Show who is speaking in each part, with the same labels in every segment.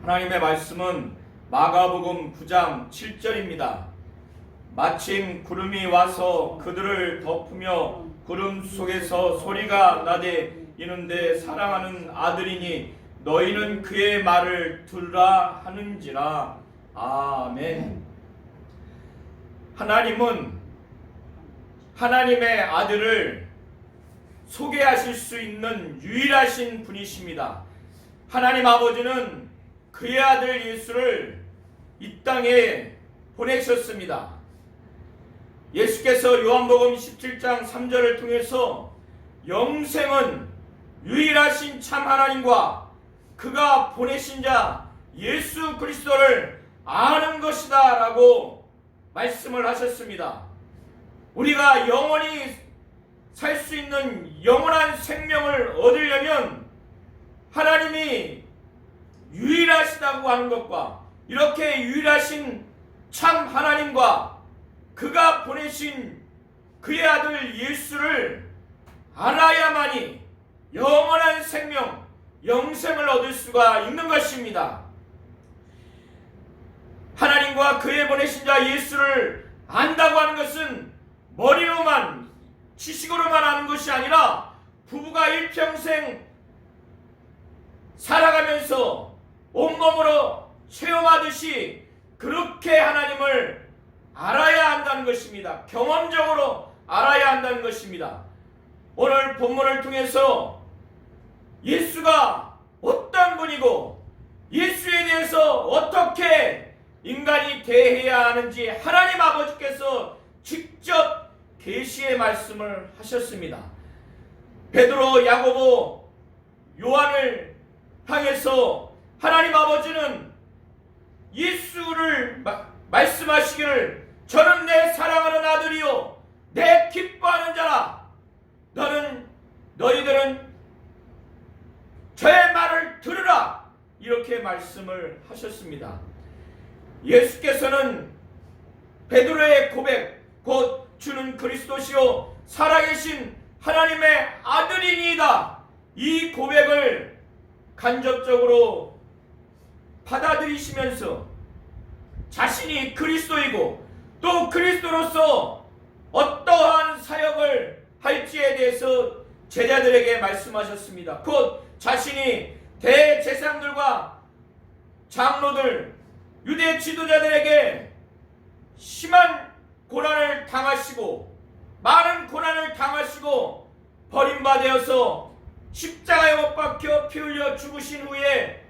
Speaker 1: 하나님의 말씀은 마가복음 9장 7절입니다. 마침 구름이 와서 그들을 덮으며 구름 속에서 소리가 나되 이는데 사랑하는 아들이니 너희는 그의 말을 들으라 하는지라. 아멘. 하나님은 하나님의 아들을 소개하실 수 있는 유일하신 분이십니다. 하나님 아버지는 그의 아들 예수를 이 땅에 보내셨습니다. 예수께서 요한복음 17장 3절을 통해서 영생은 유일하신 참 하나님과 그가 보내신 자 예수 그리스도를 아는 것이다 라고 말씀을 하셨습니다. 우리가 영원히 살 수 있는 영원한 생명을 얻으려면 하나님이 유일하시다고 하는 것과 이렇게 유일하신 참 하나님과 그가 보내신 그의 아들 예수를 알아야만이 영원한 생명, 영생을 얻을 수가 있는 것입니다. 하나님과 그의 보내신 자 예수를 안다고 하는 것은 머리로만, 지식으로만 아는 것이 아니라 부부가 일평생 살아가면서 온몸으로 체험하듯이 그렇게 하나님을 알아야 한다는 것입니다. 경험적으로 알아야 한다는 것입니다. 오늘 본문을 통해서 예수가 어떤 분이고 예수에 대해서 어떻게 인간이 대해야 하는지 하나님 아버지께서 직접 계시의 말씀을 하셨습니다. 베드로, 야고보, 요한을 향해서 하나님 아버지는 예수를 말씀하시기를 저는 내 사랑하는 아들이요 내 기뻐하는 자라. 너희들은 저의 말을 들으라. 이렇게 말씀을 하셨습니다. 예수께서는 베드로의 고백, 곧 주는 그리스도시요 살아계신 하나님의 아들이니이다. 이 고백을 간접적으로 받아들이시면서 자신이 그리스도이고 또 그리스도로서 어떠한 사역을 할지에 대해서 제자들에게 말씀하셨습니다. 곧 자신이 대제사장들과 장로들, 유대 지도자들에게 심한 고난을 당하시고 많은 고난을 당하시고 버림받아서 십자가에 못 박혀 피 흘려 죽으신 후에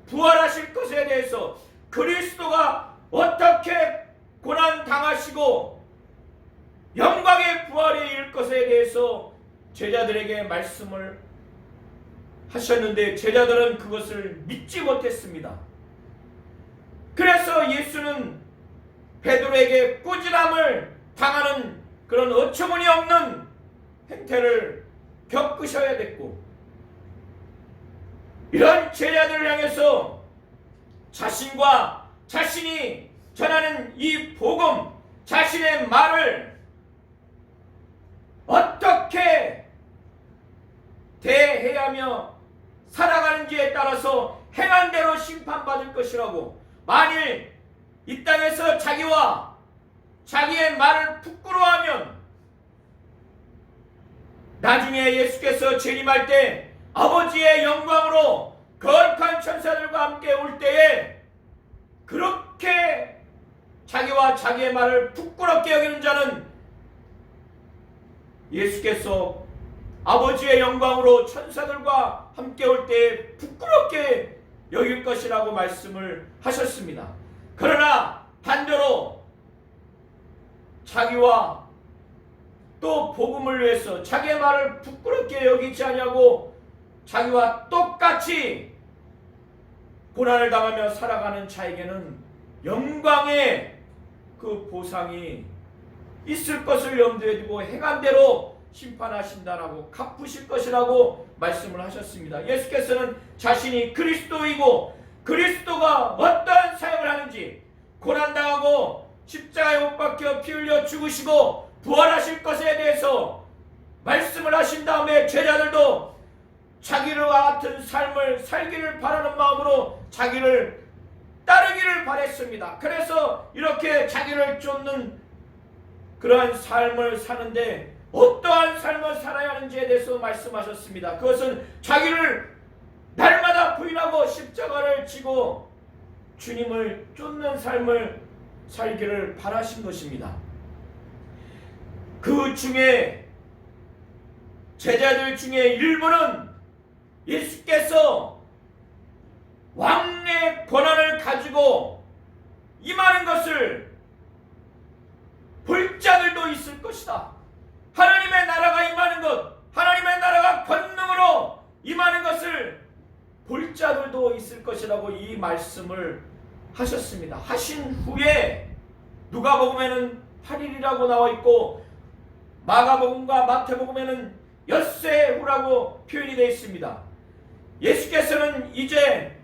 Speaker 1: 부활하실 것에 대해서 그리스도가 어떻게 고난 당하시고 영광의 부활에 이를 것에 대해서 제자들에게 말씀을 하셨는데 제자들은 그것을 믿지 못했습니다. 그래서 예수는 베드로에게 꾸지람을 당하는 그런 어처구니 없는 행태를 겪으셔야 됐고 이런 제자들을 향해서 자신과 자신이 전하는 이 복음, 자신의 말을 어떻게 대해야 하며 살아가는지에 따라서 행한 대로 심판받을 것이라고, 만일 이 땅에서 자기와 자기의 말을 부끄러워하면 나중에 예수께서 재림할 때 아버지의 영광으로 거룩한 천사들과 함께 올 때에 그렇게 자기와 자기의 말을 부끄럽게 여기는 자는 예수께서 아버지의 영광으로 천사들과 함께 올 때에 부끄럽게 여길 것이라고 말씀을 하셨습니다. 그러나 반대로 자기와 또 복음을 위해서 자기의 말을 부끄럽게 여기지 아니하고 자기와 똑같이 고난을 당하며 살아가는 자에게는 영광의 그 보상이 있을 것을 염두에 두고 행한 대로 심판하신다라고 갚으실 것이라고 말씀을 하셨습니다. 예수께서는 자신이 그리스도이고 그리스도가 어떠한 사역을 하는지, 고난당하고 십자가에 못 박혀 피 흘려 죽으시고 부활하실 것에 대해서 말씀을 하신 다음에 제자들도 자기와 같은 삶을 살기를 바라는 마음으로 자기를 따르기를 바랬습니다. 그래서 이렇게 자기를 쫓는 그러한 삶을 사는데 어떠한 삶을 살아야 하는지에 대해서 말씀하셨습니다. 그것은 자기를 날마다 부인하고 십자가를 지고 주님을 쫓는 삶을 살기를 바라신 것입니다. 그 중에 제자들 중에 일부는 예수께서 왕의 권한을 가지고 임하는 것을 볼 자들도 있을 것이다. 하나님의 나라가 임하는 것, 하나님의 나라가 권능으로 임하는 것을 볼 자들도 있을 것이라고 이 말씀을 하셨습니다. 하신 후에 누가복음에는 8일이라고 나와 있고 마가복음과 마태복음에는 엿새 후라고 표현이 되어 있습니다. 예수께서는 이제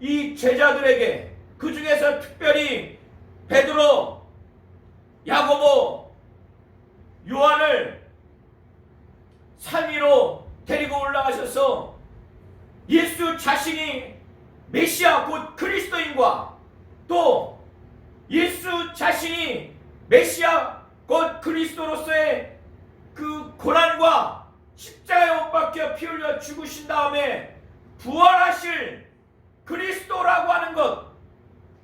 Speaker 1: 이 제자들에게, 그 중에서 특별히 베드로, 야고보, 요한을 산 위로 데리고 올라가셔서 예수 자신이 메시아 곧 그리스도인과 또 예수 자신이 메시아 곧 그리스도로서의 그 고난과 십자가에 못 박혀 피 흘려 죽으신 다음에 부활하실 그리스도라고 하는 것,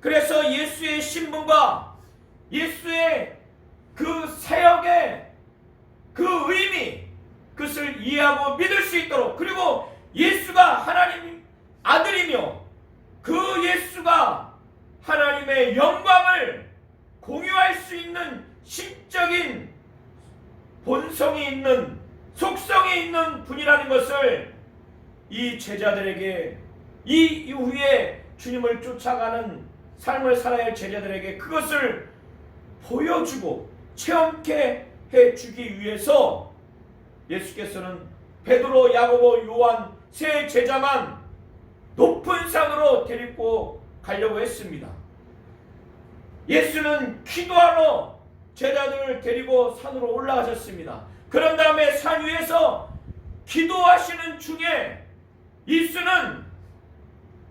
Speaker 1: 그래서 예수의 신분과 예수의 그 사역의 그 의미, 그것을 이해하고 믿을 수 있도록, 그리고 예수가 하나님 아들이며 그 예수가 하나님의 영광을 공유할 수 있는 신적인 본성이 있는, 속성이 있는 분이라는 것을 이 제자들에게, 이 이후에 주님을 쫓아가는 삶을 살아야 할 제자들에게 그것을 보여주고 체험케 해주기 위해서 예수께서는 베드로, 야고보, 요한 세 제자만 높은 산으로 데리고 가려고 했습니다. 예수는 기도하러 제자들을 데리고 산으로 올라가셨습니다. 그런 다음에 산 위에서 기도하시는 중에 예수는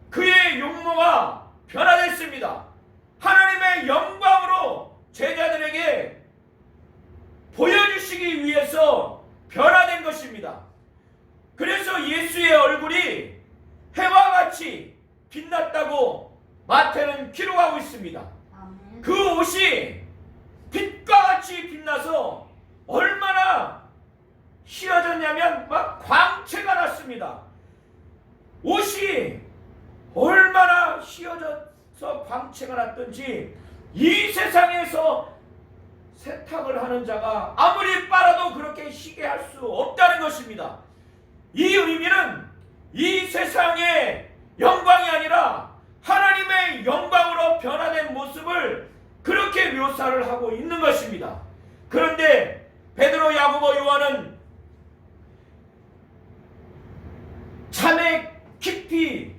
Speaker 1: 그의 용모가 변화됐습니다. 하나님의 영광으로 제자들에게 보여주시기 위해서 변화된 것입니다. 그래서 예수의 얼굴이 해와 같이 빛났다고 마태는 기록하고 있습니다. 그 옷이 빛과 같이 빛나서 얼마나 휘어졌냐면 막 광채가 났습니다. 옷이 얼마나 휘어져서 광채가 났던지 이 세상에서 세탁을 하는 자가 아무리 빨아도 그렇게 희게 할 수 없다는 것입니다. 이 의미는 이 세상의 영광이 아니라 하나님의 영광으로 변화된 모습을 그렇게 묘사를 하고 있는 것입니다. 그런데 베드로, 야고보, 요한은 잠에 깊이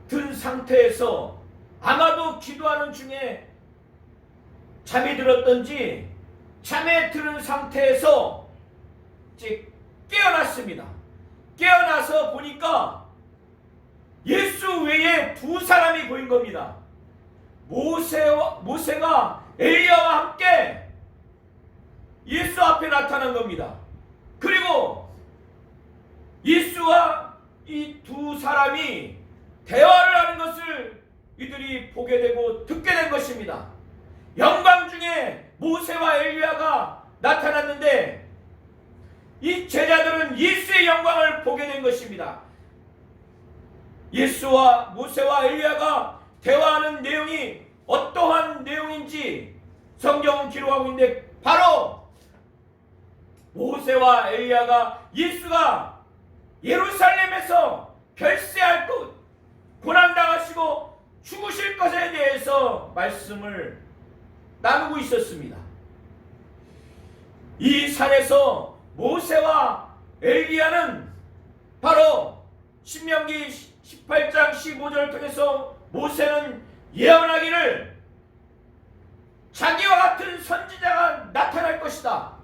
Speaker 1: 든 상태에서 아마도 기도하는 중에 잠이 들었던지 잠에 드는 상태에서 이제 깨어났습니다. 깨어나서 보니까 예수 외에 두 사람이 보인 겁니다. 모세가 엘리야와 함께 예수 앞에 나타난 겁니다. 그리고 예수와 이 두 사람이 대화를 하는 것을 이들이 보게 되고 듣게 된 것입니다. 영광 중에 모세와 엘리야가 나타났는데 이 제자들은 예수의 영광을 보게 된 것입니다. 예수와 모세와 엘리야가 대화하는 내용이 어떠한 내용인지 성경은 기록하고 있는데 바로 모세와 엘리야가 예수가 예루살렘에서 별세할 것, 고난당하시고 죽으실 것에 대해서 말씀을 나누고 있었습니다. 이 산에서 모세와 엘리야는 바로 신명기 18장 15절을 통해서 모세는 예언하기를 자기와 같은 선지자가 나타날 것이다.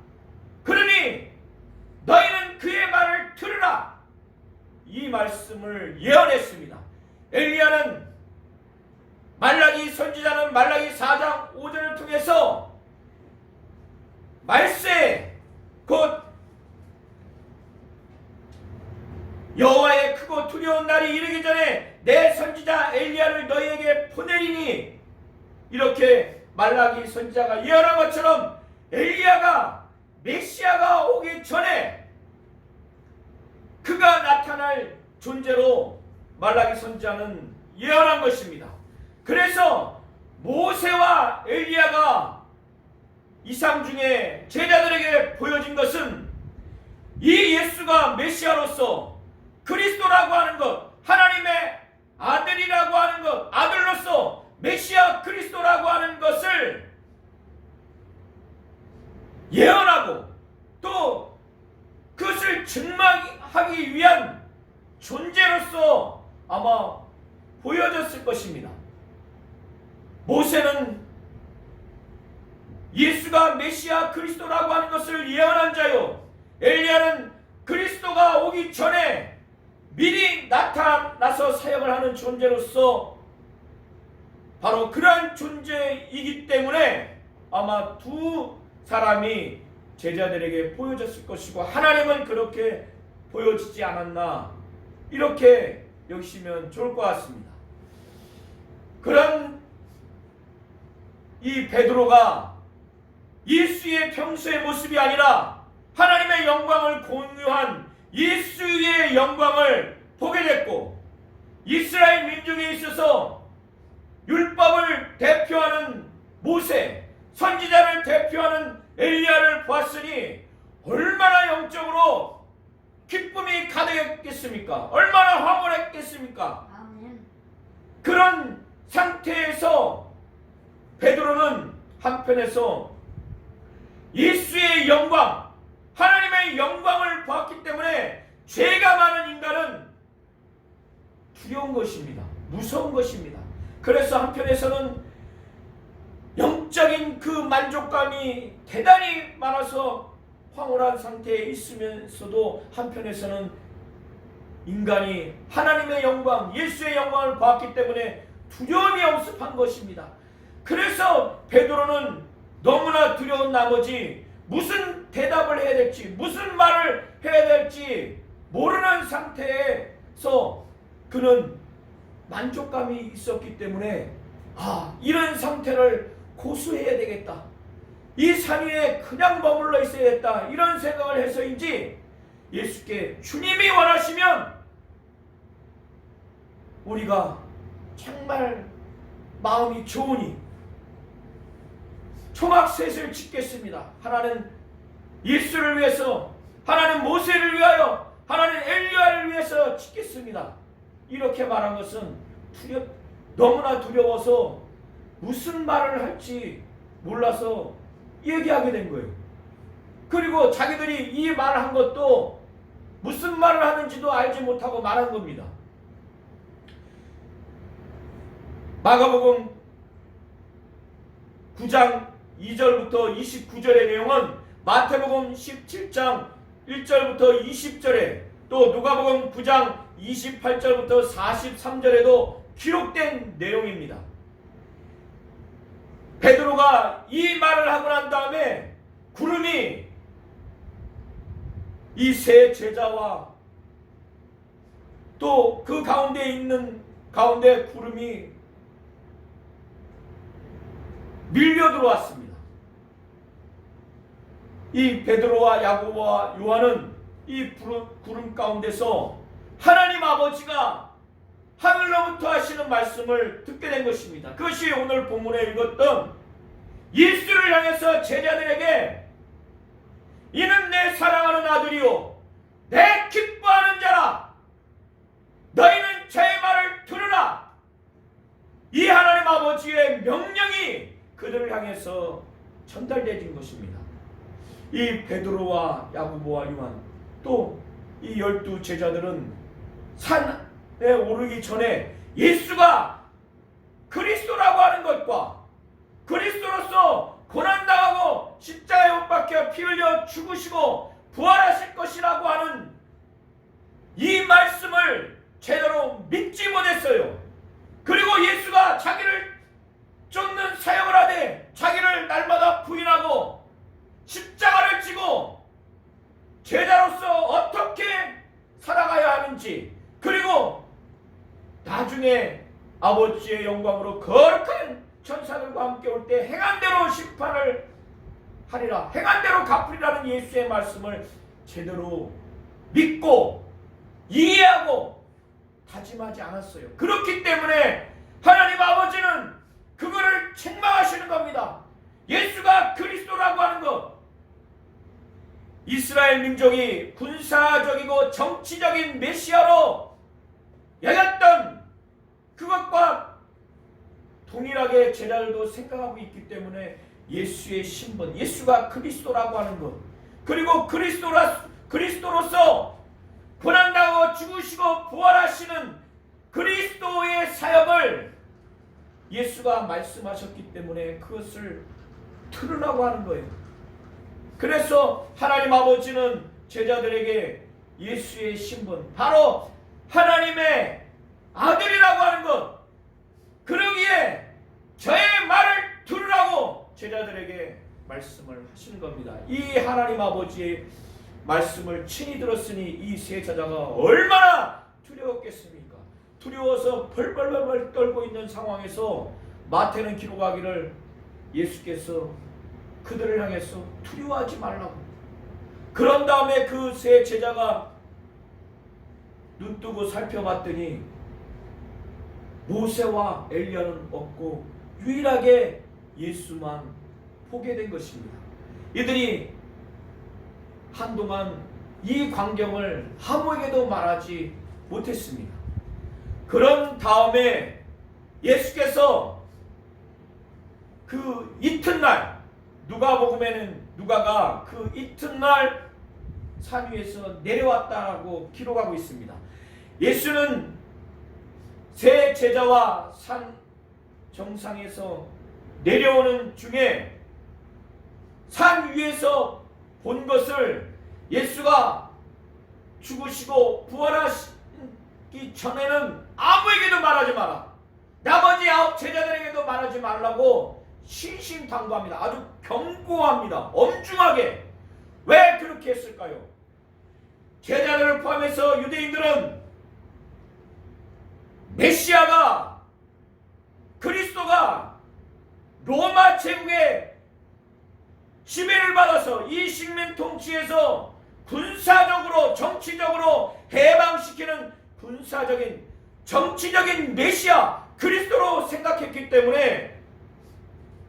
Speaker 1: 그러니 너희는 그의 말을 들으라. 이 말씀을 예언했습니다. 엘리야는 말라기 선지자는 말라기 4장 5절을 통해서 말세 곧 여호와의 크고 두려운 날이 이르기 전에 내 선지자 엘리야를 너희에게 보내리니, 이렇게 말라기 선지자가 예언한 것처럼 엘리야가 메시아가 오기 전에 그가 나타날 존재로 말라기 선지자는 예언한 것입니다. 그래서 모세와 엘리야가 이상 중에 제자들에게 보여진 것은 이 예수가 메시아로서 그리스도라고 하는 것, 하나님의 아들이라고 하는 것, 아들로서 메시아 그리스도라고 하는 것을 예언하고 또 그것을 증명하기 위한 존재로서 아마 보여졌을 것입니다. 모세는 예수가 메시아 그리스도라고 하는 것을 예언한 자요, 엘리야는 그리스도가 오기 전에 미리 나타나서 사역을 하는 존재로서 바로 그러한 존재이기 때문에 아마 두 사람이 제자들에게 보여졌을 것이고, 하나님은 그렇게 보여지지 않았나, 이렇게 여기시면 좋을 것 같습니다. 그런 이 베드로가 예수의 평소의 모습이 아니라 하나님의 영광을 공유한 예수의 영광을 보게 됐고, 이스라엘 민족에 있어서 율법을 대표하는 모세, 선지자를 대표하는 엘리야를 보았으니 얼마나 영적으로 기쁨이 가득했겠습니까? 얼마나 황홀했겠습니까?
Speaker 2: 아멘.
Speaker 1: 그런 상태에서 베드로는 한편에서 예수의 영광, 하나님의 영광을 보았기 때문에 죄가 많은 인간은 두려운 것입니다. 무서운 것입니다. 그래서 한편에서는 영적인 그 만족감이 대단히 많아서 황홀한 상태에 있으면서도 한편에서는 인간이 하나님의 영광, 예수의 영광을 보았기 때문에 두려움이 엄습한 것입니다. 그래서 베드로는 너무나 두려운 나머지 무슨 대답을 해야 될지, 무슨 말을 해야 될지 모르는 상태에서 그는 만족감이 있었기 때문에 이런 상태를 고수해야 되겠다, 이 산 위에 그냥 머물러 있어야겠다, 이런 생각을 해서인지 예수께 주님이 원하시면 우리가 정말 마음이 좋으니 초막셋을 짓겠습니다. 하나는 예수를 위해서, 하나는 모세를 위하여, 하나는 엘리야를 위해서 짓겠습니다. 이렇게 말한 것은 너무나 두려워서 무슨 말을 할지 몰라서 얘기하게 된 거예요. 그리고 자기들이 이 말을 한 것도 무슨 말을 하는지도 알지 못하고 말한 겁니다. 마가복음 9장 2절부터 29절의 내용은 마태복음 17장 1절부터 20절에, 또 누가복음 9장 28절부터 43절에도 기록된 내용입니다. 베드로가 이 말을 하고 난 다음에 구름이 이 세 제자와 또 그 가운데 있는 가운데 구름이 밀려 들어왔습니다. 이 베드로와 야고보와 요한은 이 구름 가운데서 하나님 아버지가 하늘로부터 하시는 말씀을 듣게 된 것입니다. 그것이 오늘 본문에 읽었던 예수를 향해서 제자들에게 이는 내 사랑하는 아들이요 내 기뻐하는 자라, 너희는 저의 말을 들으라, 이 하나님 아버지의 명령이 그들을 향해서 전달되어진 것입니다. 이 베드로와 야고보와 요한 또 이 12 제자들은 산에 오르기 전에 예수가 그리스도라고 하는 것과 그리스도로서 고난당하고 십자가에 못 박혀 피 흘려 죽으시고 부활하실 것이라고 하는 이 말씀을 제대로 믿지 못했어요. 그리고 예수가 자기를 제자로서 어떻게 살아가야 하는지, 그리고 나중에 아버지의 영광으로 거룩한 천사들과 함께 올 때 행한대로 심판을 하리라, 행한대로 갚으리라는 예수의 말씀을 제대로 믿고 이해하고 다짐하지 않았어요. 그렇기 때문에 하나님 아버지는 그거를 책망하시는 겁니다. 예수가 그리스도라고 하는 것, 이스라엘 민족이 군사적이고 정치적인 메시아로 여겼던 그것과 동일하게 제자들도 생각하고 있기 때문에 예수의 신분, 예수가 그리스도라고 하는 것, 그리고 그리스도로서 고난당하고 죽으시고 부활하시는 그리스도의 사역을 예수가 말씀하셨기 때문에 그것을 들으라고 하는 거예요. 그래서 하나님 아버지는 제자들에게 예수의 신분, 바로 하나님의 아들이라고 하는 것, 그러기에 저의 말을 들으라고 제자들에게 말씀을 하시는 겁니다. 이 하나님 아버지의 말씀을 친히 들었으니 이 세 제자가 얼마나 두려웠겠습니까? 두려워서 벌벌벌 떨고 있는 상황에서 마태는 기록하기를 예수께서 그들을 향해서 두려워하지 말라고. 그런 다음에 그 세 제자가 눈뜨고 살펴봤더니 모세와 엘리야는 없고 유일하게 예수만 보게 된 것입니다. 이들이 한동안 이 광경을 아무에게도 말하지 못했습니다. 그런 다음에 예수께서 그 이튿날, 누가복음에는 누가가 그 이튿날 산 위에서 내려왔다라고 기록하고 있습니다. 예수는 세 제자와 산 정상에서 내려오는 중에 산 위에서 본 것을 예수가 죽으시고 부활하시기 전에는 아무에게도 말하지 마라, 나머지 9 제자들에게도 말하지 말라고 신신당부합니다. 아주 경고합니다. 엄중하게. 왜 그렇게 했을까요? 제자들을 포함해서 유대인들은 메시아가, 그리스도가 로마 제국의 지배를 받아서 이 식민 통치에서 군사적으로 정치적으로 해방시키는 군사적인 정치적인 메시아 그리스도로 생각했기 때문에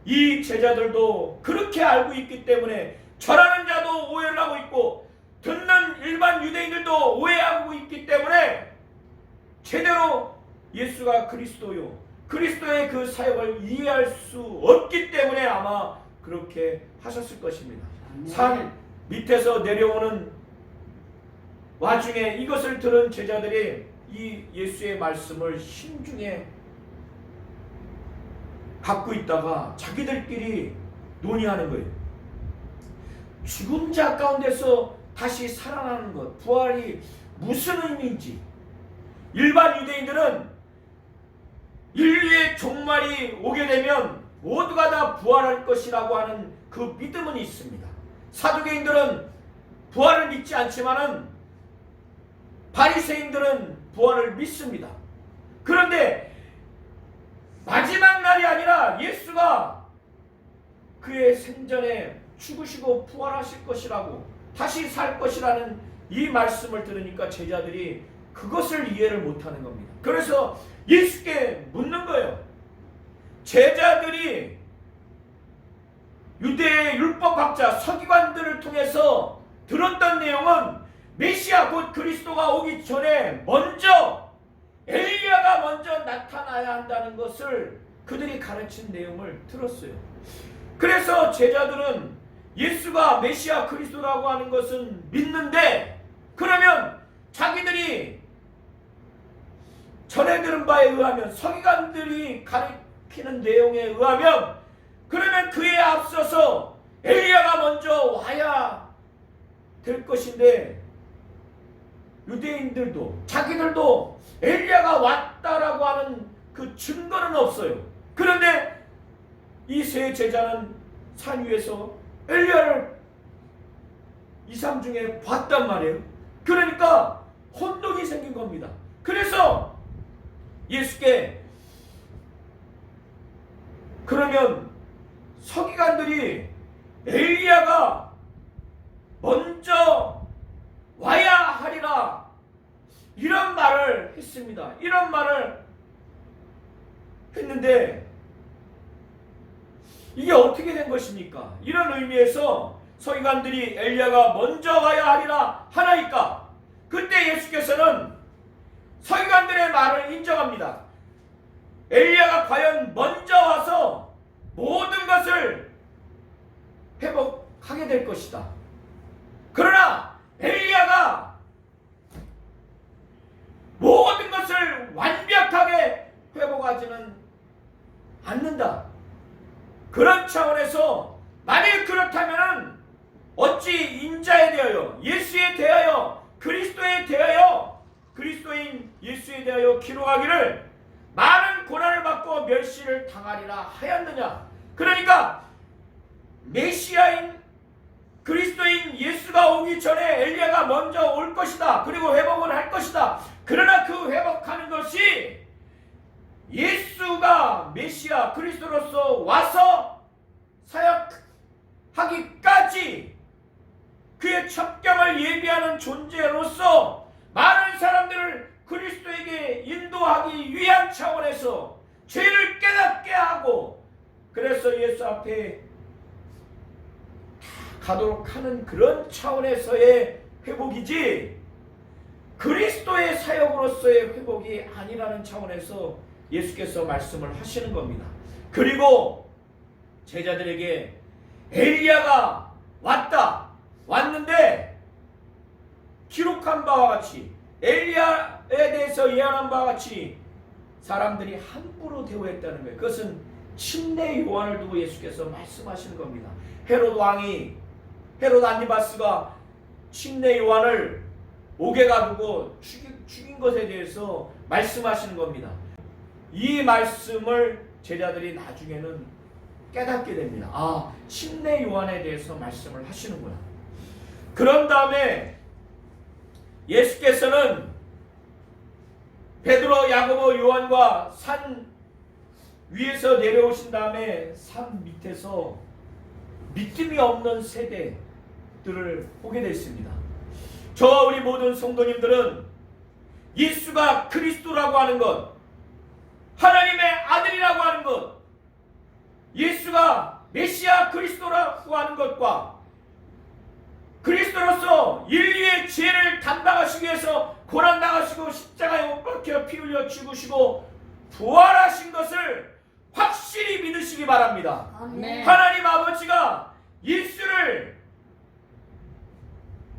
Speaker 1: 이 제자들도 그렇게 알고 있기 때문에 절하는 자도 오해를 하고 있고 듣는 일반 유대인들도 오해하고 있기 때문에 제대로 예수가 그리스도요, 그리스도의 그 사역을 이해할 수 없기 때문에 아마 그렇게 하셨을 것입니다. 산 밑에서 내려오는 와중에 이것을 들은 제자들이 이 예수의 말씀을 신중에 갖고 있다가 자기들끼리 논의하는 거예요. 죽은 자 가운데서 다시 살아나는 것, 부활이 무슨 의미인지. 일반 유대인들은 인류의 종말이 오게 되면 모두가 다 부활할 것이라고 하는 그 믿음은 있습니다. 사두개인들은 부활을 믿지 않지만은 바리새인들은 부활을 믿습니다. 그런데 마지막 날이 아니라 예수가 그의 생전에 죽으시고 부활하실 것이라고, 다시 살 것이라는 이 말씀을 들으니까 제자들이 그것을 이해를 못하는 겁니다. 그래서 예수께 묻는 거예요. 제자들이 유대의 율법학자 서기관들을 통해서 들었던 내용은 메시아 곧 그리스도가 오기 전에 먼저 엘리야가 먼저 나타나야 한다는 것을 그들이 가르친 내용을 들었어요. 그래서 제자들은 예수가 메시아 그리스도라고 하는 것은 믿는데, 그러면 자기들이 전해 들은 바에 의하면, 서기관들이 가르치는 내용에 의하면, 그러면 그에 앞서서 엘리야가 먼저 와야 될 것인데, 유대인들도 자기들도 엘리야가 왔다라고 하는 그 증거는 없어요. 그런데 이 세 제자는 산 위에서 엘리야를 이 삶 중에 봤단 말이에요. 그러니까 혼동이 생긴 겁니다. 그래서 예수께 그러면 서기관들이 엘리야가 먼저 와야 하리라 이런 말을 했습니다. 이런 말을 했는데 이게 어떻게 된 것입니까? 이런 의미에서 서기관들이 엘리야가 먼저 와야 하리라 하나이까? 그때 예수께서는 서기관들의 말을 인정합니다. 엘리야가 과연 먼저 와서 모든 것을 회복하게 될 것이다. 그러나 엘리야가 모든 것을 완벽하게 회복하지는 않는다. 그런 차원에서 만일 그렇다면 어찌 인자에 대하여 예수에 대하여 그리스도에 대하여 그리스도인 예수에 대하여 기록하기를 많은 고난을 받고 멸시를 당하리라 하였느냐. 그러니까 메시아인 그리스도인 예수가 오기 전에 엘리야가 먼저 올 것이다. 그리고 회복을 할 것이다. 그러나 그 회복하는 것이 예수가 메시아 그리스도로서 와서 사역하기까지 그의 첩경을 예비하는 존재로서 많은 사람들을 그리스도에게 인도하기 위한 차원에서 죄를 깨닫게 하고 그래서 예수 앞에 가도록 하는 그런 차원에서의 회복이지 그리스도의 사역으로서의 회복이 아니라는 차원에서 예수께서 말씀을 하시는 겁니다. 그리고 제자들에게 엘리야가 왔는데 기록한 바와 같이 엘리야에 대해서 예언한 바와 같이 사람들이 함부로 대우했다는 거예요. 그것은 침례 요한을 두고 예수께서 말씀하시는 겁니다. 헤롯 안티바스가 침례 요한을 옥에 가두고 죽인 것에 대해서 말씀하시는 겁니다. 이 말씀을 제자들이 나중에는 깨닫게 됩니다. 아, 침례 요한에 대해서 말씀을 하시는구나. 그런 다음에 예수께서는 베드로, 야고보, 요한과 산 위에서 내려오신 다음에 산 밑에서 믿음이 없는 세대들을 보게 됐습니다. 저와 우리 모든 성도님들은 예수가 그리스도라고 하는 것, 하나님의 아들이라고 하는 것, 예수가 메시아 그리스도라고 하는 것과 그리스도로서 인류의 죄를 담당하시기 위해서 고난당하시고 십자가에 못 박혀 피 흘려 죽으시고 부활하신 것을 확실히 믿으시기 바랍니다.
Speaker 2: 아멘.
Speaker 1: 하나님 아버지가 예수를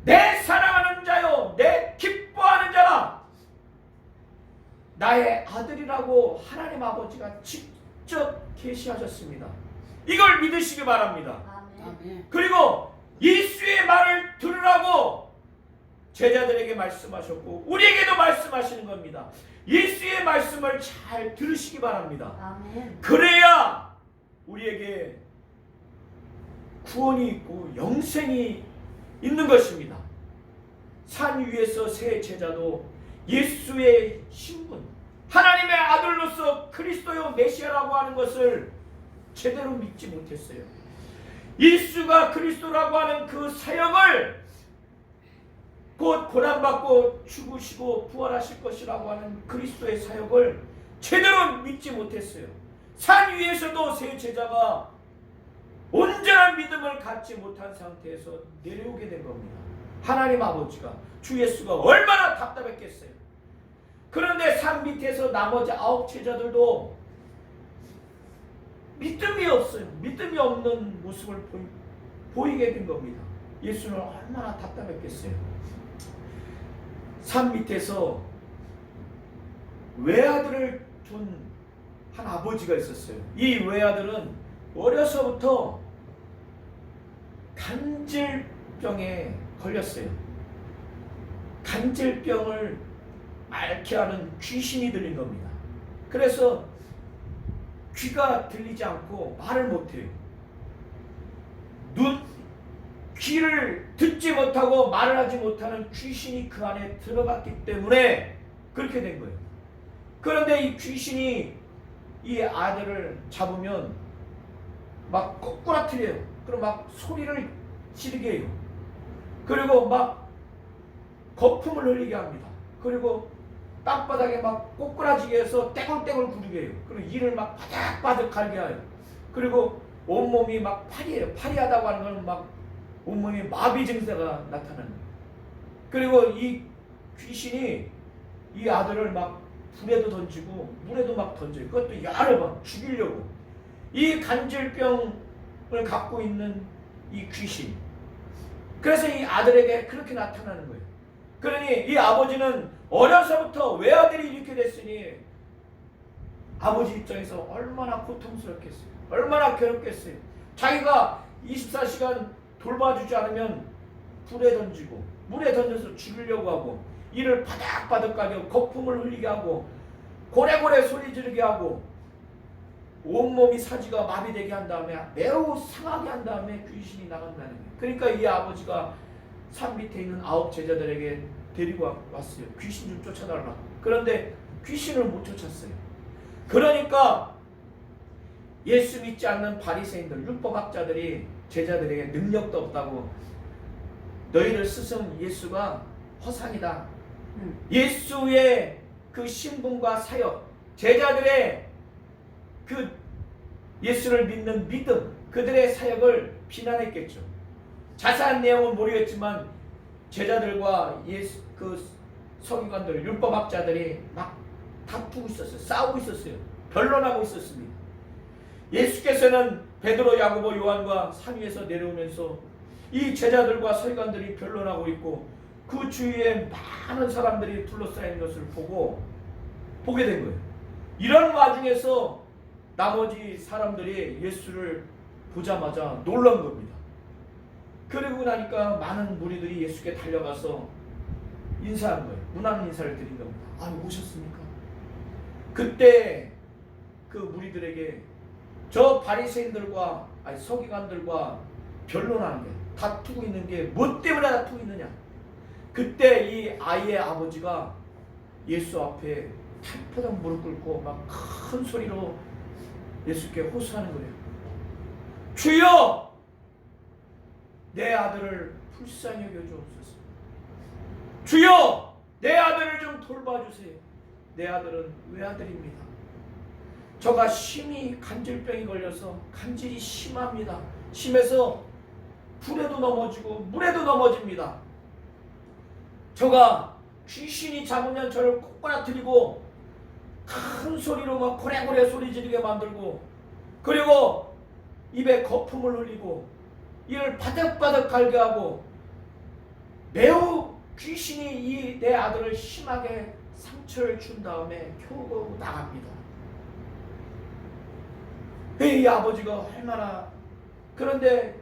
Speaker 1: 내 사랑하는 자요 내 기뻐하는 자라 나의 아들이라고 하나님 아버지가 직접 계시하셨습니다. 이걸 믿으시기 바랍니다.
Speaker 2: 아멘.
Speaker 1: 그리고 예수의 말을 들으라고 제자들에게 말씀하셨고 우리에게도 말씀하시는 겁니다. 예수의 말씀을 잘 들으시기 바랍니다.
Speaker 2: 아멘.
Speaker 1: 그래야 우리에게 구원이 있고 영생이 있는 것입니다. 산 위에서 세 제자도 예수의 신분, 하나님의 아들로서 그리스도요 메시아라고 하는 것을 제대로 믿지 못했어요. 예수가 그리스도라고 하는 그 사역을 곧 고난받고 죽으시고 부활하실 것이라고 하는 그리스도의 사역을 제대로 믿지 못했어요. 산 위에서도 세 제자가 온전한 믿음을 갖지 못한 상태에서 내려오게 된 겁니다. 하나님 아버지가 주 예수가 얼마나 답답했겠어요. 그런데 산 밑에서 나머지 9 제자들도 믿음이 없어요. 믿음이 없는 모습을 보이게 된 겁니다. 예수는 얼마나 답답했겠어요. 산 밑에서 외아들을 둔 한 아버지가 있었어요. 이 외아들은 어려서부터 간질병에 걸렸어요. 간질병을 앓게 하는 귀신이 들린 겁니다. 그래서 귀가 들리지 않고 말을 못해요. 귀 귀를 듣지 못하고 말을 하지 못하는 귀신이 그 안에 들어갔기 때문에 그렇게 된 거예요. 그런데 이 귀신이 이 아들을 잡으면 막 꼬꾸라뜨려요. 그럼 막 소리를 지르게 해요. 그리고 막 거품을 흘리게 합니다. 그리고 땅바닥에 막 꼬꾸라지게 해서 떼굴떼굴 구르게 해요. 그리고 이를 막 바닥바닥 갈게 해요. 그리고 온몸이 막 파리해요. 파리하다고 하는 건 막 온몸이 마비 증세가 나타나는 거예요. 그리고 이 귀신이 이 아들을 막 불에도 던지고 물에도 막 던져요. 그것도 여러 번 죽이려고. 이 간질병을 갖고 있는 이 귀신. 그래서 이 아들에게 그렇게 나타나는 거예요. 그러니 이 아버지는 어려서부터 외아들이 이렇게 됐으니 아버지 입장에서 얼마나 고통스럽겠어요. 얼마나 괴롭겠어요. 자기가 24시간 돌봐주지 않으면 불에 던지고 물에 던져서 죽이려고 하고 이를 바닥바닥 가게 하고 거품을 흘리게 하고 고래고래 소리 지르게 하고 온몸이 사지가 마비되게 한 다음에 매우 상하게 한 다음에 귀신이 나간다는 거예요. 그러니까 이 아버지가 산 밑에 있는 9 제자들에게 데리고 왔어요. 귀신 좀 쫓아달라고. 그런데 귀신을 못 쫓았어요. 그러니까 예수 믿지 않는 바리새인들, 율법학자들이 제자들에게 능력도 없다고 너희들 스승 예수가 허상이다. 예수의 그 신분과 사역, 제자들의 그 예수를 믿는 믿음, 그들의 사역을 비난했겠죠. 자세한 내용은 모르겠지만 제자들과 예수 그 서기관들, 율법학자들이 막 다투고 있었어요. 싸우고 있었어요. 변론하고 있었습니다. 예수께서는 베드로, 야고보, 요한과 산 위에서 내려오면서 이 제자들과 서기관들이 변론하고 있고 그 주위에 많은 사람들이 둘러싸인 것을 보게 된 거예요. 이런 와중에서 나머지 사람들이 예수를 보자마자 놀란 겁니다. 그리고 나니까 많은 무리들이 예수께 달려가서 인사한 거예요. 문안 인사를 드린 겁니다. 아, 오셨습니까? 그때 그 무리들에게 저 바리새인들과 서기관들과 변론하는 게 다투고 있는 게 뭐 때문에 다투고 있느냐? 그때 이 아이의 아버지가 예수 앞에 탈포당 무릎 꿇고 막 큰 소리로 예수께 호소하는 거예요. 주여! 내 아들을 불쌍히 여겨주옵소서. 주여! 내 아들을 좀 돌봐주세요. 내 아들은 외아들입니다. 저가 심히 간질병이 걸려서 간질이 심합니다. 심해서 불에도 넘어지고 물에도 넘어집니다. 저가 귀신이 잡으면 저를 꼬꾸라뜨리고 큰 소리로 막 고래고래 소리 지르게 만들고 그리고 입에 거품을 흘리고 이를 바닥바닥 갈게 하고 매우 귀신이 이 내 아들을 심하게 상처를 준 다음에 겨우 나갑니다. 이 아버지가 얼마나 그런데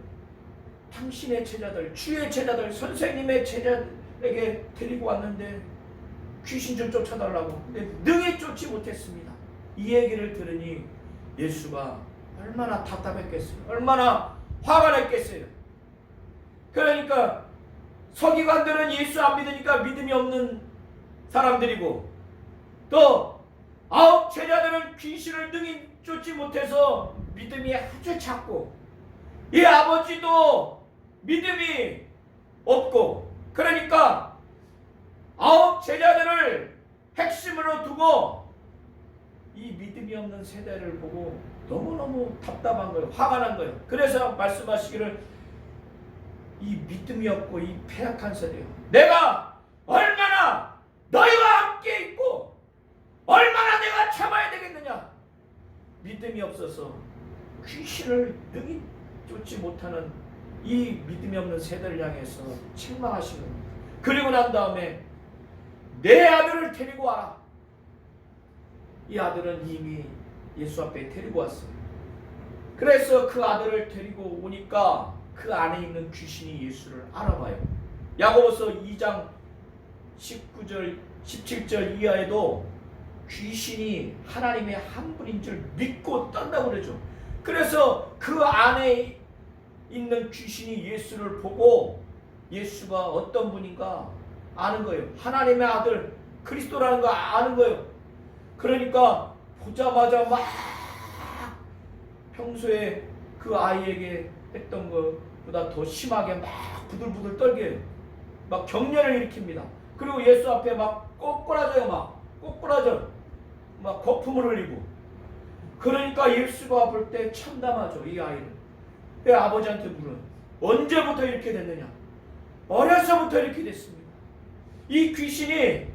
Speaker 1: 당신의 제자들, 주의 제자들, 선생님의 제자에게 데리고 왔는데 귀신 좀 쫓아달라고. 근데 능히 쫓지 못했습니다. 이 얘기를 들으니 예수가 얼마나 답답했겠어요. 얼마나 화가 났겠어요. 그러니까 서기관들은 예수 안 믿으니까 믿음이 없는 사람들이고 또 9 제자들은 귀신을 능히 쫓지 못해서 믿음이 아주 작고 이 아버지도 믿음이 없고 그러니까 9 제자들을 핵심으로 두고 이 믿음이 없는 세대를 보고 너무너무 답답한 거예요. 화가 난 거예요. 그래서 말씀하시기를 이 믿음이 없고 이 패락한 세대요. 내가 얼마나 너희와 함께 있고 얼마나 내가 참아야 되겠느냐. 믿음이 없어서 귀신을 능히 쫓지 못하는 이 믿음이 없는 세대를 향해서 책망하시는 겁니다. 그리고 난 다음에 내 아들을 데리고 와라. 이 아들은 이미 예수 앞에 데리고 왔어요. 그래서 그 아들을 데리고 오니까 그 안에 있는 귀신이 예수를 알아봐요. 야고보서 2장 19절 17절 이하에도 귀신이 하나님의 한 분인 줄 믿고 떤다고 그러죠. 그래서 그 안에 있는 귀신이 예수를 보고 예수가 어떤 분인가 아는 거예요. 하나님의 아들 그리스도라는 거 아는 거예요. 그러니까 보자마자 막 평소에 그 아이에게 했던 것보다 더 심하게 막 부들부들 떨게 해요. 막 경련을 일으킵니다. 그리고 예수 앞에 막 꼬꾸라져요. 막 꼬꾸라져. 막 거품을 흘리고. 그러니까 예수가 볼 때 참담하죠. 이 아이를. 왜 아버지한테 물어요. 언제부터 이렇게 됐느냐. 어려서부터 이렇게 됐습니다. 이 귀신이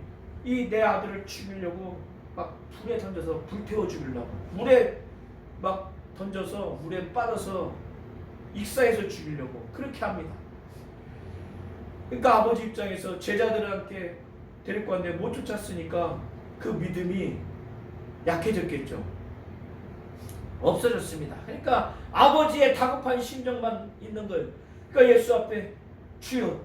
Speaker 1: 이 내 아들을 죽이려고 막 불에 던져서 불태워 죽이려고 물에 막 던져서 물에 빠져서 익사해서 죽이려고 그렇게 합니다. 그러니까 아버지 입장에서 제자들한테 데리고 왔는데 못 쫓았으니까 그 믿음이 약해졌겠죠. 없어졌습니다. 그러니까 아버지의 다급한 심정만 있는 거예요. 그러니까 예수 앞에 주여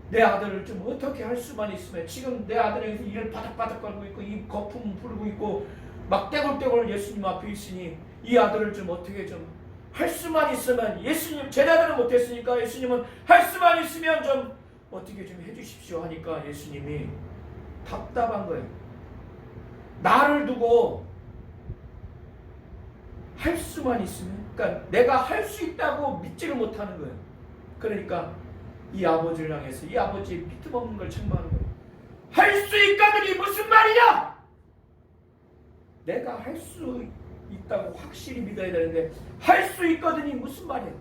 Speaker 1: 내 아들을 좀 어떻게 할 수만 있으면 지금 내 아들이 이를 바닥바닥 걸고 있고 이 거품 부르고 있고 막 떼굴떼굴 예수님 앞에 있으니 이 아들을 좀 어떻게 좀 할 수만 있으면 예수님 제자들은 못했으니까 예수님은 할 수만 있으면 좀 어떻게 좀 해주십시오 하니까 예수님이 답답한 거예요. 나를 두고 할 수만 있으면 그러니까 내가 할 수 있다고 믿지를 못하는 거예요. 그러니까 이 아버지를 향해서 이 아버지의 믿음 없는 걸 책망하는 거예요. 할 수 있거든이 무슨 말이냐? 내가 할 수 있다고 확실히 믿어야 되는데 할 수 있거든이 무슨 말이야?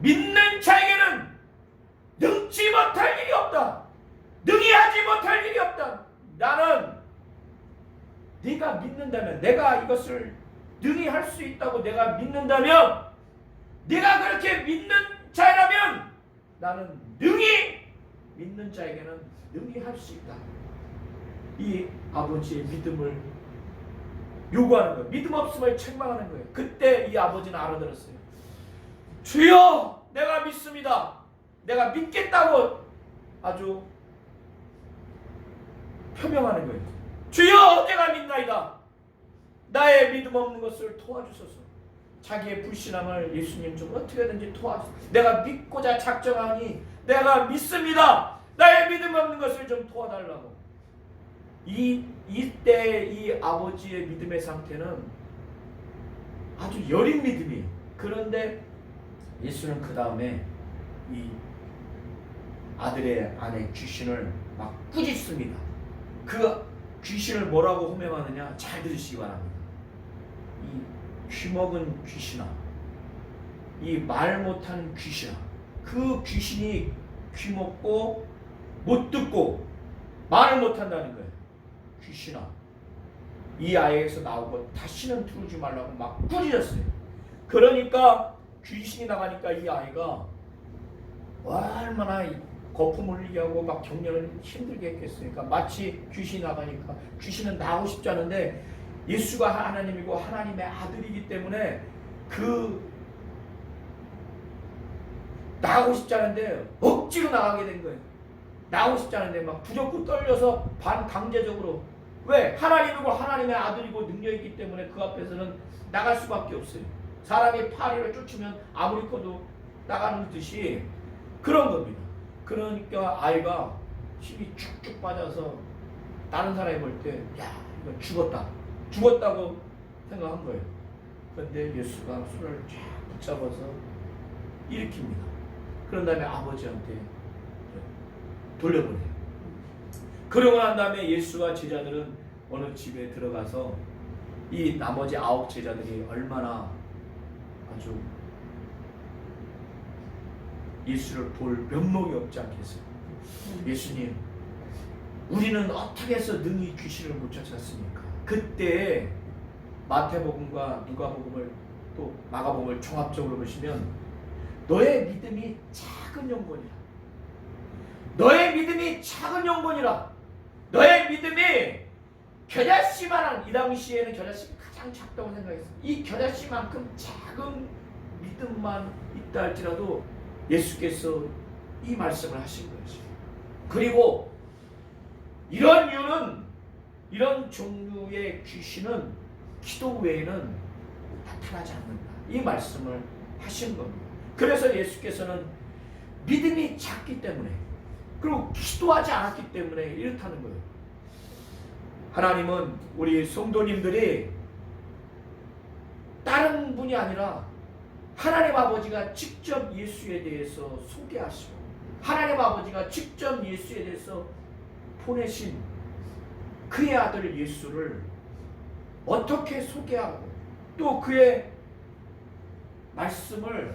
Speaker 1: 믿는 자에게는 능치 못할 일이 없다. 능히 하지 못할 일이 없다. 나는 네가 믿는다면 내가 이것을 능히 할 수 있다고 내가 믿는다면 네가 그렇게 믿는 자라면 나는 능히 믿는 자에게는 능히 할 수 있다. 이 아버지의 믿음을 요구하는 거예요. 믿음 없음을 책망하는 거예요. 그때 이 아버지는 알아들었어요. 주여 내가 믿습니다. 내가 믿겠다고 아주 표명하는 거예요. 주여 내가 믿나이다. 나의 믿음 없는 것을 도와주소서. 자기의 불신앙을 예수님 좀 어떻게든지 도와주소서. 내가 믿고자 작정하니 내가 믿습니다. 나의 믿음 없는 것을 좀 도와달라고. 이때 이 아버지의 믿음의 상태는 아주 여린 믿음이에요. 그런데 예수는 그 다음에 이 아들의 안에 귀신을 막 꾸짖습니다. 그 귀신을 뭐라고 호명하느냐 잘 들으시기 바랍니다. 이 귀먹은 귀신아, 이 말 못하는 귀신아, 그 귀신이 귀먹고 못 듣고 말을 못한다는 거예요. 귀신아, 이 아이에서 나오고 다시는 들어오지 말라고 막 꾸짖었어요. 그러니까 귀신이 나가니까 이 아이가 얼마나 거품을 흘리게 하고 막 경련을 힘들게 했겠으니까 마치 귀신이 나가니까 귀신은 나오고 싶지 않은데 예수가 하나님이고 하나님의 아들이기 때문에 그 나가고 싶지 않은데 억지로 나가게 된 거예요. 나오고 싶지 않은데 막 부적고 떨려서 반강제적으로. 왜? 하나님이고 하나님의 아들이고 능력이기 때문에 그 앞에서는 나갈 수밖에 없어요. 사람이 파리를 쫓으면 아무리 커도 나가는 듯이 그런 겁니다. 그러니까 아이가 힘이 쭉쭉 빠져서 다른 사람이 볼 때 야 이거 죽었다고 생각한 거예요. 그런데 예수가 손을 쫙 붙잡아서 일으킵니다. 그런 다음에 아버지한테 돌려보내요. 그러고 난 다음에 예수와 제자들은 어느 집에 들어가서 이 나머지 9 제자들이 얼마나 아주 예수를 볼 면목이 없지 않겠어요. 예수님, 우리는 어떻게 해서 능히 귀신을 못 쫓았습니까? 그때 마태복음과 누가복음을 또 마가복음을 종합적으로 보시면 너의 믿음이 작은 영혼이라. 너의 믿음이 작은 영혼이라. 너의 믿음이 겨자씨만한, 이 당시에는 겨자씨 가장 작다고 생각했어요. 이 겨자씨만큼 작은 믿음만 있다 할지라도 예수께서 이 말씀을 하신 거죠. 그리고 이런 이유는 이런 종류의 귀신은 기도 외에는 나타나지 않는다. 이 말씀을 하신 겁니다. 그래서 예수께서는 믿음이 작기 때문에, 그리고 기도하지 않았기 때문에 이렇다는 거예요. 하나님은 우리 성도님들이 다른 분이 아니라 하나님 아버지가 직접 예수에 대해서 소개하시고, 하나님 아버지가 직접 예수에 대해서 보내신 그의 아들 예수를 어떻게 소개하고, 또 그의 말씀을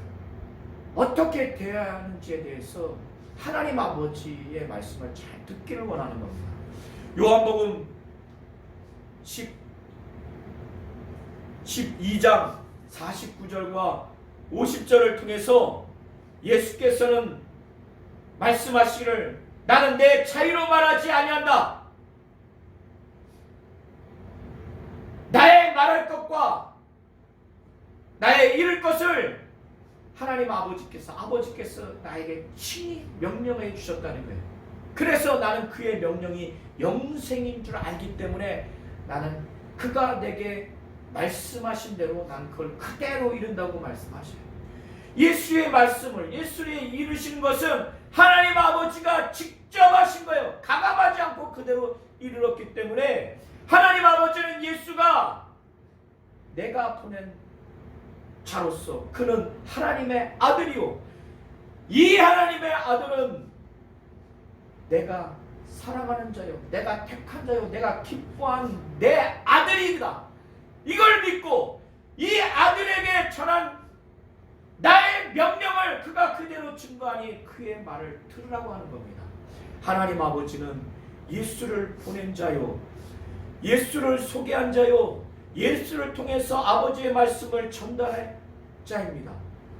Speaker 1: 어떻게 대해야 하는지에 대해서 하나님 아버지의 말씀을 잘 듣기를 원하는 겁니다. 요한복음 12장 49절과 50절을 통해서 예수께서는 말씀하시기를, 나는 내 자유로 말하지 아니한다. 나의 말할 것과 나의 이룰 것을 하나님 아버지께서 나에게 친히 명령해 주셨다는 거예요. 그래서 나는 그의 명령이 영생인 줄 알기 때문에 나는 그가 내게 말씀하신 대로 난 그걸 그대로 이룬다고 말씀하셔요. 예수의 말씀을, 예수의 이루신 것은 하나님 아버지가 직접 하신 거예요. 가감하지 않고 그대로 이루었기 때문에 하나님 아버지는 예수가 내가 보낸 자로서 그는 하나님의 아들이요, 이 하나님의 아들은 내가 사랑하는 자요, 내가 택한 자요, 내가 기뻐하는 내 아들이다. 이걸 믿고 이 아들에게 전한 나의 명령을 그가 그대로 증거하니 그의 말을 들으라고 하는 겁니다. 하나님 아버지는 예수를 보낸 자요, 예수를 소개한 자요, 예수를 통해서 아버지의 말씀을 전달할 자입니다.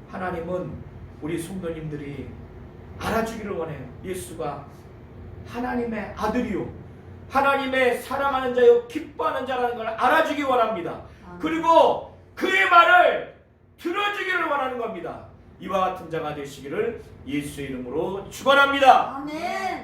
Speaker 1: 하나님은 우리 성도님들이 알아주기를 원해요. 예수가 하나님의 아들이요, 하나님의 사랑하는 자요, 기뻐하는 자라는 걸 알아주기 원합니다. 그리고 그의 말을 들어주기를 원하는 겁니다. 이와 같은 자가 되시기를 예수의 이름으로 축원합니다.
Speaker 2: 아멘.